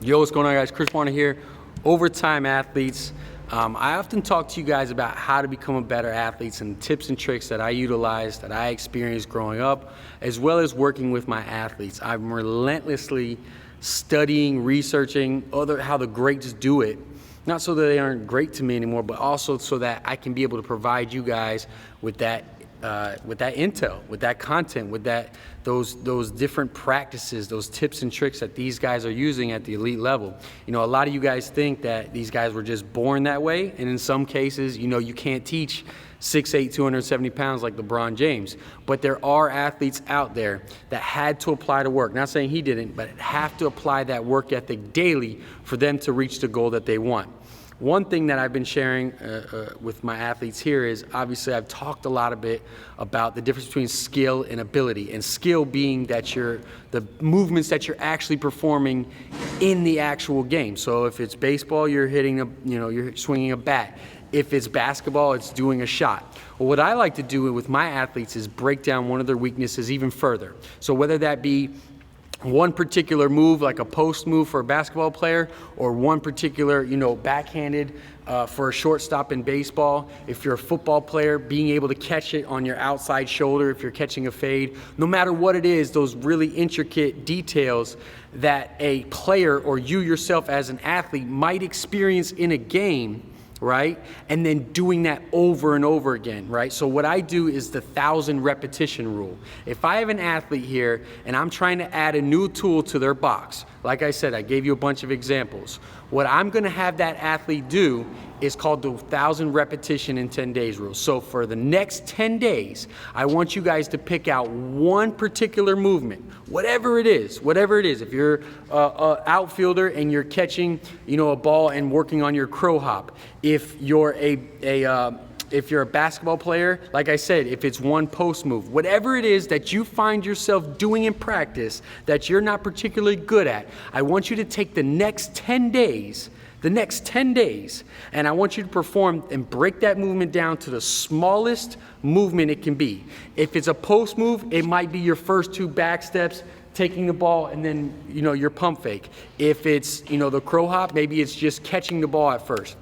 Yo, what's going on, guys? Chris Warner here, Overtime Athletes. I often talk to you guys about how to become a better athlete and tips and tricks that I utilize, that I experienced growing up, as well as working with my athletes. I'm relentlessly studying, researching how the greats do it. Not so that they aren't great to me anymore, but also so that I can be able to provide you guys with that intel, with that content, with those different practices, those tips and tricks that these guys are using at the elite level. You know, a lot of you guys think that these guys were just born that way, and in some cases, you know, you can't teach 6'8", 270 pounds like LeBron James. But there are athletes out there that had to apply to work. Not saying he didn't, but have to apply that work ethic daily for them to reach the goal that they want. One thing that I've been sharing with my athletes here is, obviously I've talked a lot about the difference between skill and ability, and skill being that the movements that you're actually performing in the actual game. So if it's baseball, you're you're swinging a bat. If it's basketball, it's doing a shot. Well, what I like to do with my athletes is break down one of their weaknesses even further. So whether that be one particular move, like a post move for a basketball player, or one particular, backhanded for a shortstop in baseball. If you're a football player, being able to catch it on your outside shoulder if you're catching a fade. No matter what it is, those really intricate details that a player or you yourself as an athlete might experience in a game, right? And then doing that over and over again, right? So what I do is the 1,000 repetition rule. If I have an athlete here and I'm trying to add a new tool to their box, like I said, I gave you a bunch of examples. What I'm gonna have that athlete do is called the 1,000 repetition in 10 days rule. So for the next 10 days, I want you guys to pick out one particular movement, whatever it is. If you're an outfielder and you're catching, a ball and working on your crow hop, if you're if you're a basketball player, like I said, if it's one post move, whatever it is that you find yourself doing in practice that you're not particularly good at, I want you to take the next 10 days, and I want you to perform and break that movement down to the smallest movement it can be. If it's a post move, it might be your first 2 back steps, taking the ball, and then, your pump fake. If it's, the crow hop, maybe it's just catching the ball at first.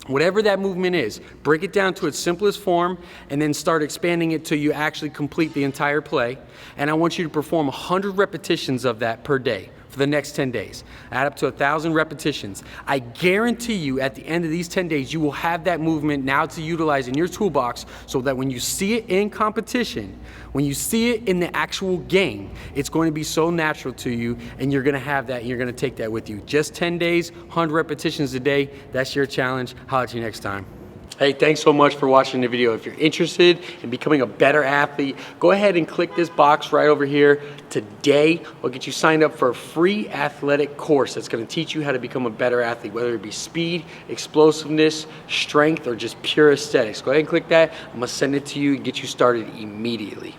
Whatever that movement is, break it down to its simplest form and then start expanding it till you actually complete the entire play. And I want you to perform 100 repetitions of that per day for the next 10 days. Add up to 1,000 repetitions. I guarantee you at the end of these 10 days, you will have that movement now to utilize in your toolbox so that when you see it in competition, when you see it in the actual game, it's going to be so natural to you, and you're gonna have that, and you're gonna take that with you. Just 10 days, 100 repetitions a day. That's your challenge. Holler at you next time. Hey, thanks so much for watching the video. If you're interested in becoming a better athlete, go ahead and click this box right over here. Today, we'll get you signed up for a free athletic course that's gonna teach you how to become a better athlete, whether it be speed, explosiveness, strength, or just pure aesthetics. Go ahead and click that. I'm gonna send it to you and get you started immediately.